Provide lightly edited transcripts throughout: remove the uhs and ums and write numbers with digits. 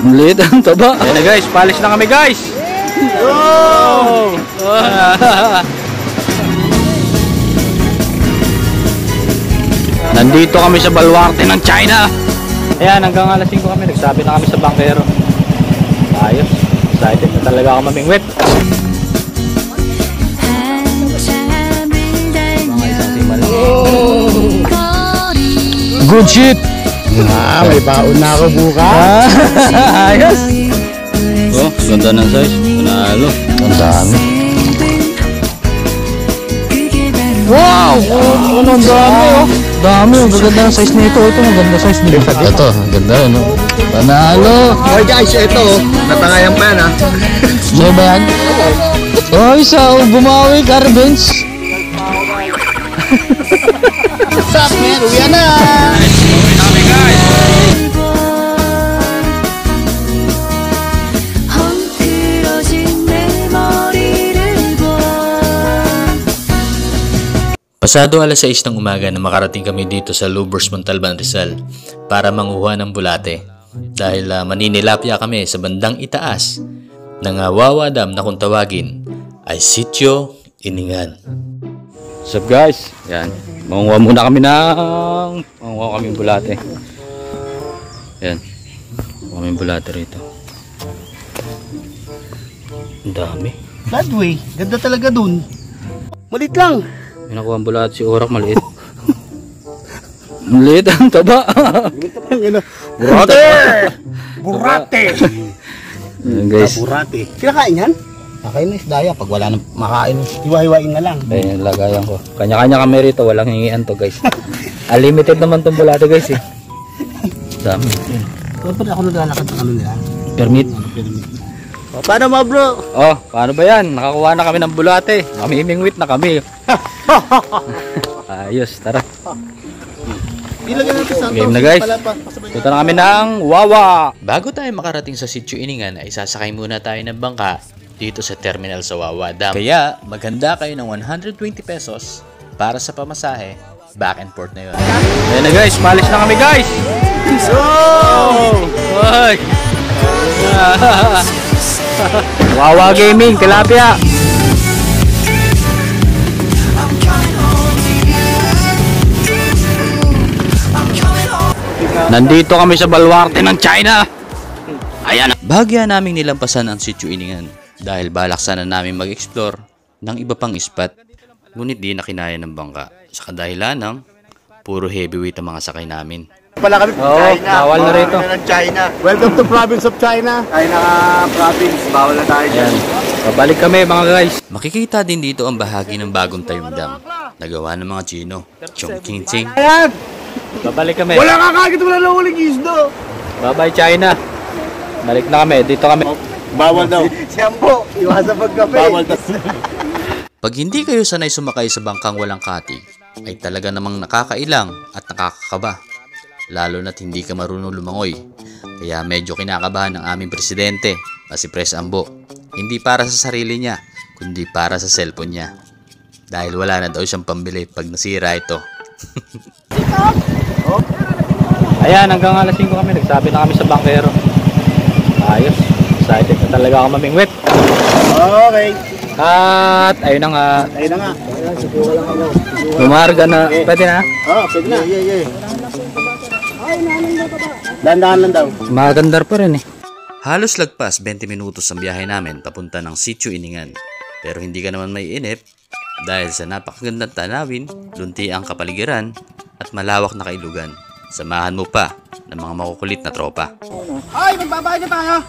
Liit ang taba. Ayan na guys, palis na kami guys. Oh! Nandito kami sa baluarte ng China. Ayan, hanggang alas 5 kami. Nagsabi na kami sa bangkero. Ayos. Excited na talaga ako mamingwit. Mga isang simal. Good shit! May baon na ako bukas. Ayos! Oh, ganda ng size. Panalo. Ang dami. Wow! Ano, ang dami oh. Dami, ang ganda ng size nito. Ito, ang ganda size nito. Ito, ang ganda ano. Panalo! Okay guys, ito natangayan pa yan ha. Sino ba yan? Oh, isa oh, bumawi, Carbens. What's up man? Uwi na! Uwi na kami guys! Pasado alas 6 ng umaga na makarating kami dito sa Lubers, Montalban, Rizal para manguha ng bulate dahil maninilapya kami sa bandang itaas ng Wawa Dam na kung tawagin ay Sitio Iningan. What's up guys? Yan, manguha muna kami ng bulate. Yan, manguha kami bulate rito. Ang dami. That way, ganda talaga dun. Malit lang. May nakuha ang bulate si Orak, maliit. Maliit ang taba. Burate! Burate! Ayan guys. Burate. Kinakain yan? Kakain na isdaya pag wala nang makain. Hiwa-hiwain na lang. Ayan, lagayan ko. Kanya-kanya kami rito, walang hingian to guys. Unlimited naman tong bulate guys eh. Dami. Kapag ako naglalakad sa kanila. Permit. O, paano mo bro? Oh, paano ba yan? Nakakuha na kami ng bulate. Mamimingwit na kami. Ayos, tara. Game na guys. Punta na kami ng Wawa. Bago tayo makarating sa Sitio Iningan ay sasakay muna tayo ng bangka dito sa terminal sa Wawa Dam. Kaya maghanda kayo ng 120 pesos para sa pamasahe. Back and forth na yun. Ayan na guys, malis na kami guys. Oy! Wawa Gaming, tilapia. Nandito kami sa baluarte ng China. Ayan. Bahagya naming nilampasan ang Sitio Iningan dahil balak sana namin mag-explore ng iba pang spot. Ngunit di na kinaya ng bangka sa kadahilan ng puro heavyweight ang mga sakay namin. Pala kami China. Bawal na rito. China. Welcome to province of China. China province, bawal na tayo dyan. Babalik kami mga guys. Makikita din dito ang bahagi ng bagong tayong dam. Nagawa ng mga Chino. Chongqing. Ayan! Babalik kami. Wala kakagit, wala na uling isdo. Bye-bye China. Balik na kami. Dito kami. Bawal daw. Siyampo, iwasan pagkape. Bawal daw. Pag hindi kayo sanay sumakay sa bangkang walang katig, ay talaga namang nakakailang at nakakakaba. Lalo na't hindi ka marunong lumangoy. Kaya medyo kinakabahan ng aming presidente na si Pres Ambo. Hindi para sa sarili niya, kundi para sa cellphone niya. Dahil wala na daw siyang pambili pag nasira ito. Ayan, hanggang alas 5 kami. Nagsabi na kami sa bangkero. Ayos. Excited na talaga ako mamingwit. Okay. At ayun na nga. Ayun na nga. Lumarga na. Pwede na? Oo, pwede na. Yeah. Dandahan lang daw. Magandar pa rin eh. Halos lagpas 20 minutos ang biyahe namin papunta ng Sitio Iningan. Pero hindi ka naman may inip dahil sa napakagandang tanawin, lunti ang kapaligiran at malawak na kailugan. Samahan mo pa ng mga makukulit na tropa. Ay, magbabayad na tayo.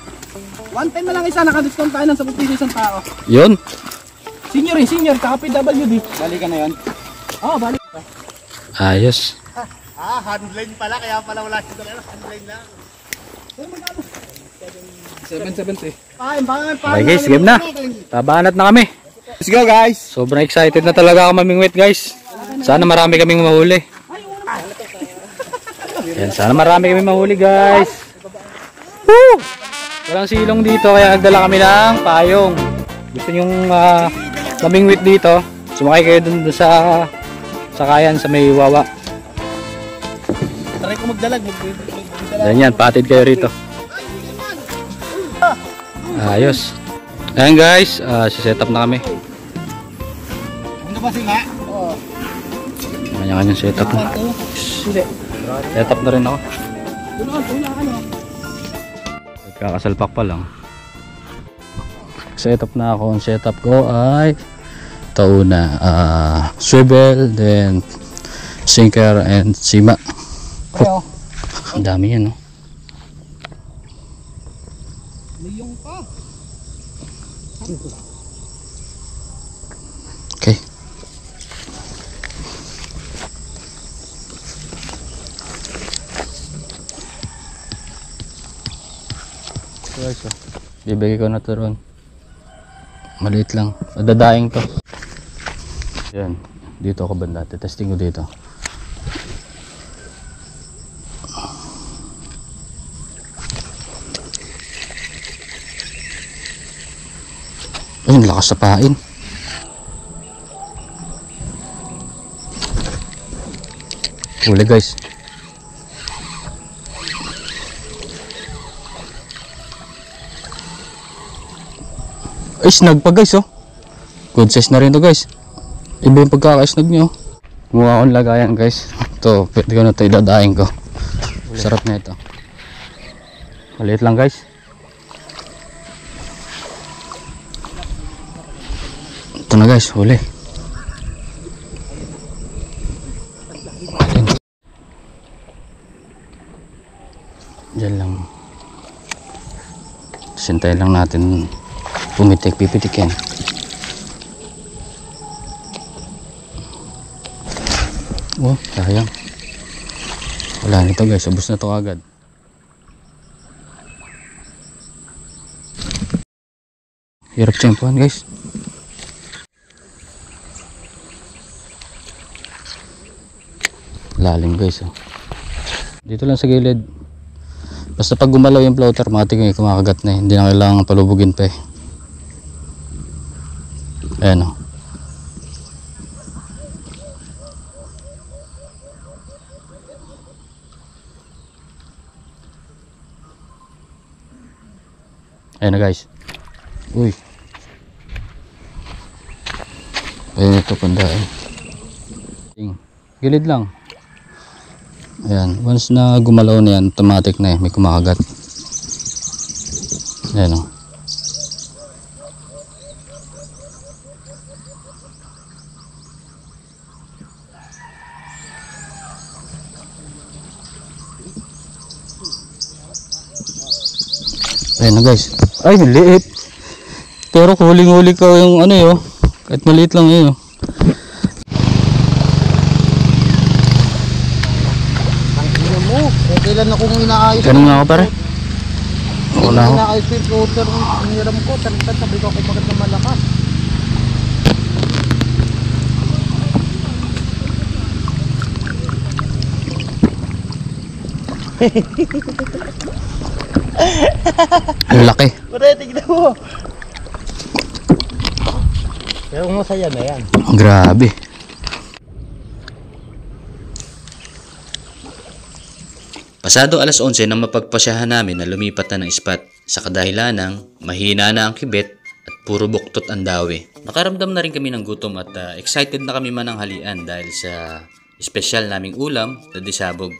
110 na lang isa, naka-discount tayo ng 10 piso isang tao. Yun. Senior, kaka-PWD. Balikan na yun. Oo, balik. Ayos. Handline pala, kaya pala wala siya doon. Handline lang. 770. Okay guys, game na. Tabanat na kami. Let's go guys. Sobrang excited na talaga ako mamingwit guys. Sana marami kaming mahuli. Yan, sana marami kaming mahuli guys. Woo! Walang silong dito kaya nagdala kami ng payong. Gusto nyong mamingwit dito, sumakay kayo dun sa sakayan sa may Wawa. Try ko magdalag. Yan, patid kayo rito. Ayos. Ayan guys, set up na kami. Ano ba sila? Oo. Kanya-kanyang set up na. Hindi. Set up na rin ako. Tuna, ano? Kakasalpak pa lang. Set up na ako. Ang set up ko ay tauna. Swivel, then sinker and sima. Oh, ang dami yan, no? Liyong pa. Okay. Guys, bibigay ko na ito ron. Maliit lang. Nadadaing to. Yan. Dito ako banda. Testing ko dito. Ay, lakas sa pain. Huli guys. Ay, snag pa guys, oh. Good size na rin to guys. Iba yung pagkaka-snag nyo. Gumawa akong lagayan guys. Ito, pwede ko na ito idadaing ko. Sarap na ito. Maliit lang guys. Ito na guys, huli. Diyan lang. Sintayin lang natin pumitik, pipitikin. Oh, sayang. Wala nito guys, ubos na to agad. Hirap tiyempuhan guys. Lalim guys, oh. Dito lang sa gilid. Basta pag gumalaw yung floater, matik yung kumakagat na, hindi na kailangan palubugin pa eh. Ayan, oh. Ayan na guys. Uy. Ayan ito pandain. Gilid lang. Ayan. Once na gumalaw na yan, automatic na eh. May kumakagat. Ayan o. Ayan na guys. Ay, maliit. Pero huling-huli ka yung ano yun. Kahit maliit lang yun. Kailan akong inaayos. Ganun nga ako pare. Wala ako. Inaayos yung floater. Hiniram ko. Talitan sabi ko kung bakit na malakas. Ang laki. Pare, tignan mo. Pero masaya na yan. Grabe. Pasado alas 11 nang mapagpasyahan namin na lumipat na ng spot sa kadahilan ng mahina na ang kibet at puro buktot ang dawi. Nakaramdam na rin kami ng gutom at excited na kami mananghalian dahil sa espesyal naming ulam na disabog.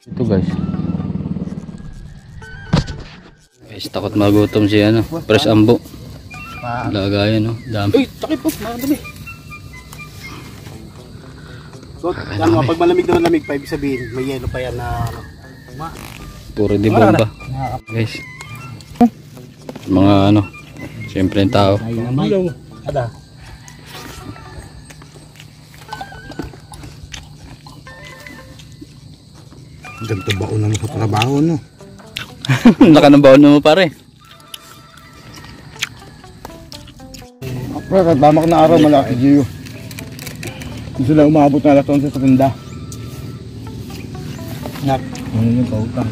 Ito guys. Guys, takot magutom si ano, Fresh Ambo. Lagayan no, dami. Uy, takip po, makadami. So, ano, pag malamig na malamig pa, ibig sabihin, may yelo pa yan na ano. Puro di bomba. Guys. Mga ano, siyempre yung tao. Hello. Ada. Ganito baon na mo sa trabaho, no? Nakanambaon mo pare. Pero tamak na araw, malaki Gio. Gusto lang umabot na alas 11 sa tanda. Nak, ano yung pautang?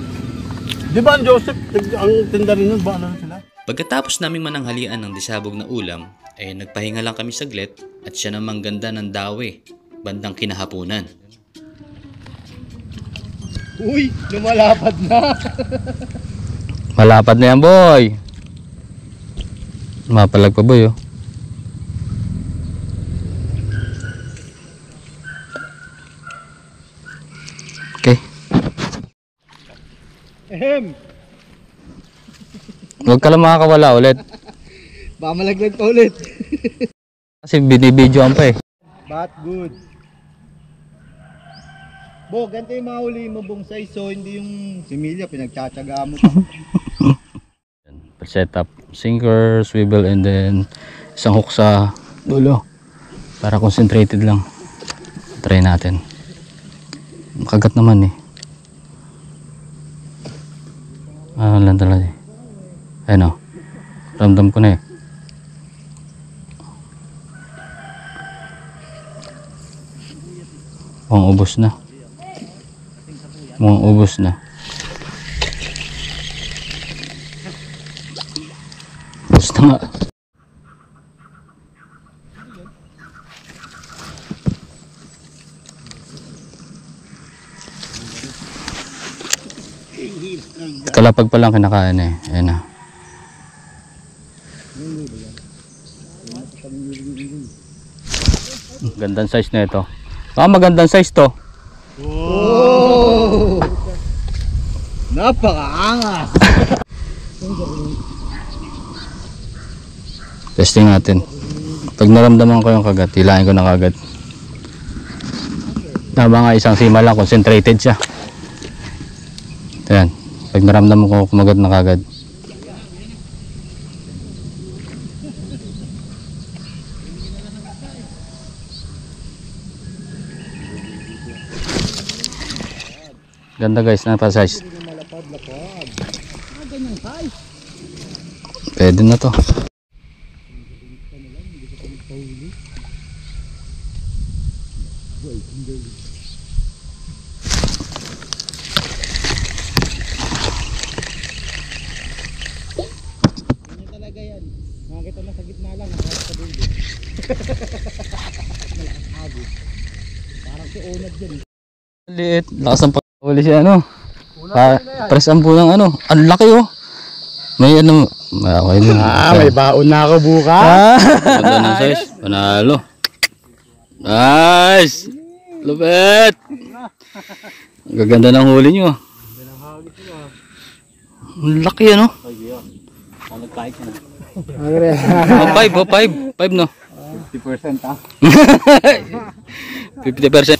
Di ba ang Joseph, ang tinda rin nun, ba ano sila? Pagkatapos naming mananghalian ng disabog na ulam, ay nagpahinga lang kami saglit at siya namang ganda ng dawi, bandang kinahapunan. Uy, lumalapad na! Malapad na yan, boy. Mapalag pa, boy, oh. Okay. Huwag ka lang makakawala ulit. Baka malaglag pa ulit. Kasi binibidyoan pa eh. But good. Bo, ganito yung mahuli mo bong size, so hindi yung similya pinagtsatsaga mo pa. Set up sinker, swivel, and then isang hook sa dulo para concentrated lang. Try natin. Makagat naman eh. Lang talaga eh. Ayun o, ramdam ko na eh. Mukhang ubos na. Mukhang ubos na. Ubos na nga. Kalapag pa lang kinakain eh. Ayan na. Gandang size na ito. Magandang size to. Oh! Napakaangas! Testing natin. Pag naramdaman ko yung kagat, hilahin ko na kagad. Tama nga, isang sima lang, concentrated siya. Ayan. Pag naramdaman ko kumagat na kagad. Ganda guys, napa-size. Pwede na to. Talaga yan. Nakakita na sa gitna lang, nakakita sa dulo. Malakas agos. Parang si Onad dyan. Liit, lakas ang pag-uli siya ano. Press ang pulang ano. Ang laki oh. May ano. Okay din. May baon na ako bukas. Ganda ng size. Panalo. Nice. Lupit. Ang gaganda ng huli nyo. Ang laki ano. Nagkaik na. 5 no. 50% ha. 50%.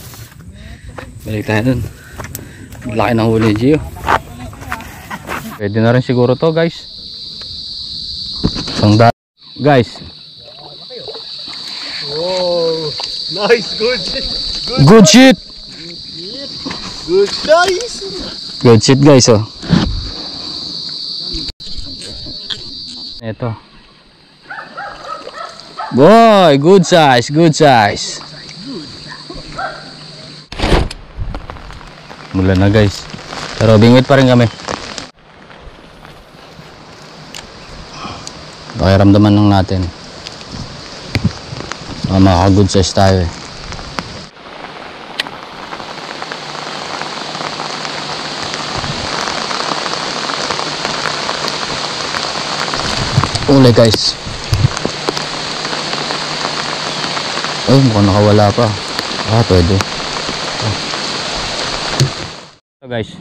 Balik tayo dun. Laki ng huli, Gio. Pwede na rin siguro to guys. Guys. Wow. Nice, good. Good shit. Good size. Good shit guys oh. Ito. Boy, good size, good size. Mula na guys. Pero bingwit pa rin kami. Pakiramdaman lang natin. Makaka-good size tayo eh. Uli guys. Oh, mukhang nakawala pa. Pwede. So guys.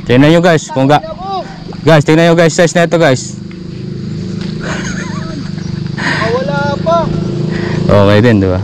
Tingnan nyo guys. Guys, tingnan nyo guys. Size na ito guys. Nakawala pa. Okay din, di ba?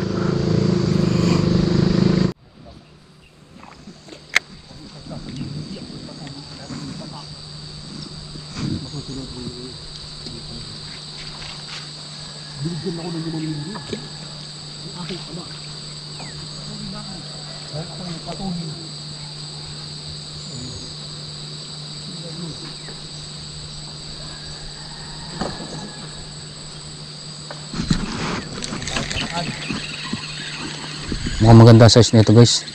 Mukhang maganda size nito guys.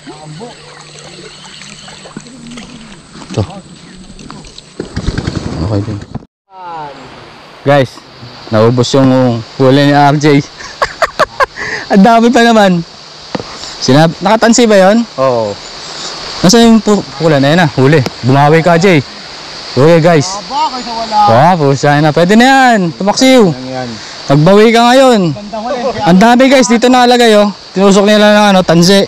Ito. Okay din. Guys, naubos yung huli ni RJ. Ang dami pa naman. Nakatansi ba yun? Oo. Nasaan yung huli na yun ah? Huli. Bumawi ka, Jay. Okay guys. Aba, kaysa wala. Pusa na. Pwede na yan. Tumaksiw. Yan. Magbawi ka ngayon. Ang dami guys, dito nakalagay oh. Tinusok nila ng ano, tanse.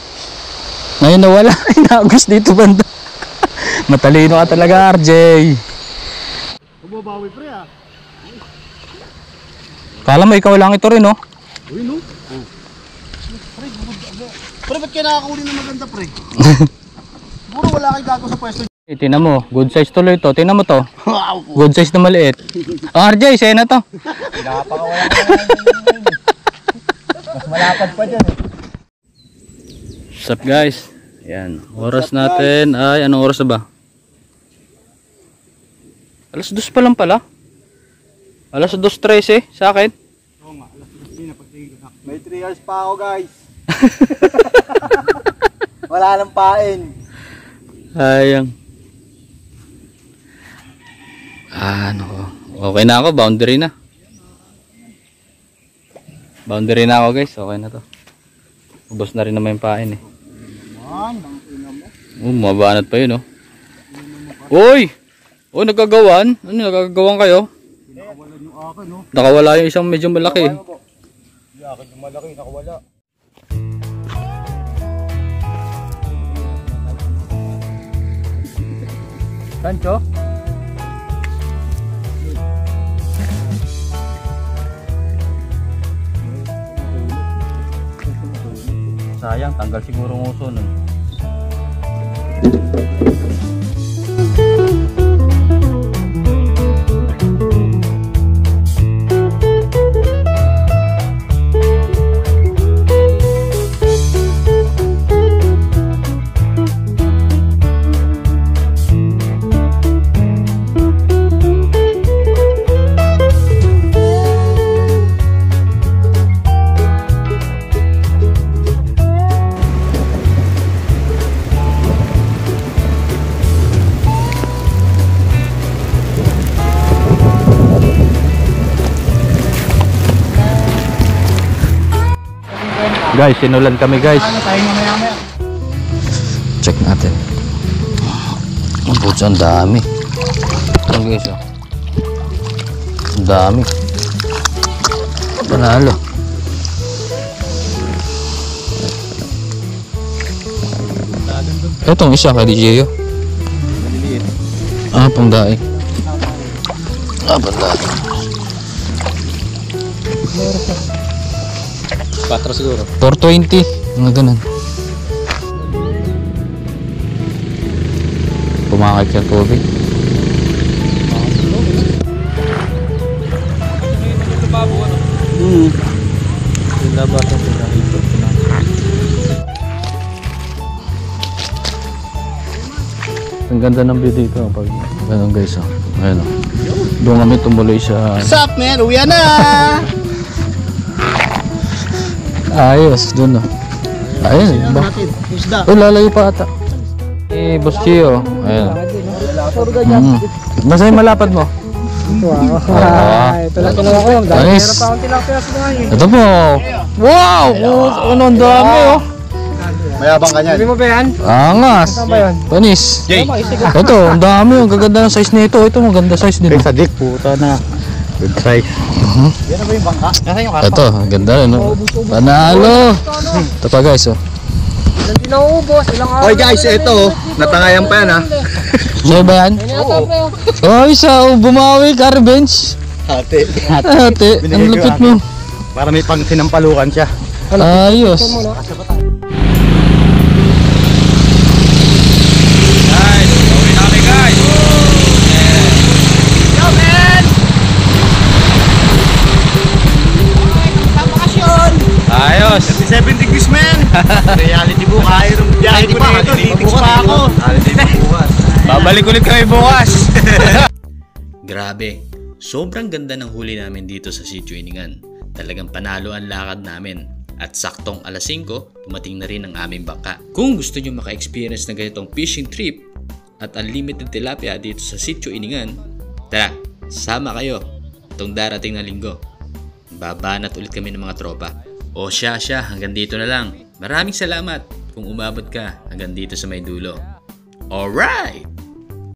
Ngayon nawala. Inagos dito banda. Matalino ka talaga, RJ. Bumabawi pre ah. Kala mo ikaw lang ito rin oh. Uy no? Pre, ba't kaya nakakuli ng maganda pre? Siguro wala kang gago sa pwesto. Tingnan mo, good size tuloy to. Tingnan mo to. Wow! Good size na maliit. Oh, RJ, sa'yo na to. Pinapakawala ka mas malapad pa dyan eh. What's up guys? Ayan, oras natin ay, anong oras na ba? Alas 2 pa lang pala. Alas 2:13 sa akin. Oo nga, alas 2 na pagtingin ko. May 3 hours pa ako guys. Wala nang pain. Ayang. Ano ko? Okay na ako, boundary na. Boundary na ako guys, okay na to. Ubos na rin naman yung pain eh. Man, ang ina mo. Mabanat pa yun oh. Uy! Oh, nagkagawan? Ano, nagkagawan kayo? Nakawalan yung akin no. Nakawala yung isang medyo malaki. Yung akin yung malaki, nakawala. Kancho? Sayang, tanggal siguro ng uso nun. Guys, sinulan kami guys. Ano tayo mamaya-maya? Check natin. Ang putsa, ang dami. Ang guys, oh. Ang dami. Panalo. Itong isa kay DJ oh. Maliliit. Pangdaing. Pangdaing. 4 siguro. 420. Mga ganun. Pumakit yung tubig. Labasan sila ito. Ang ganda ng view dito pag ganun guys oh. Ayun oh. Doon kami tumuloy sa Sup man, uwi na! ayos doon oh. Ayun ba? Isda. Oh, lalayo pa ata. Boss Chio. Ayun. Masay malapad mo. Ito lang ako. Nice. Ito po. Wow! Ano ang dami oh. Mayabang ka niyan. Sabi mo ba yan? Angas. Panis. Jay. Ito, ang dami. Ang gaganda ng size nito. Ito, maganda size din. Sa dik, puta na. Good size. Yan na ba yung bangka? Nasaan yung karpa? Ito, ang ganda. No? Panalo. Ito pa guys oh. Oy guys, ito. Natangayan pa yan ha. Sa'yo ba yan? Oh, isa. Bumawi ka, revenge. Ate. Ate, ang lupit mo. Para may pang sinampalukan siya. Ayos. Ayos. 37 degrees man. Reality book. Ayun, biyahe ko na ito. Titis pa ako. Babalik ulit kami bukas. Grabe. Sobrang ganda ng huli namin dito sa Sitio Iningan. Talagang panalo ang lakad namin. At saktong alas 5, dumating na rin ang aming bangka. Kung gusto nyo maka-experience ng ganitong fishing trip at unlimited tilapia dito sa Sitio Iningan, tara, sama kayo itong darating na linggo. Babanat ulit kami ng mga tropa. O siya, hanggang dito na lang. Maraming salamat kung umabot ka hanggang dito sa may dulo. Alright!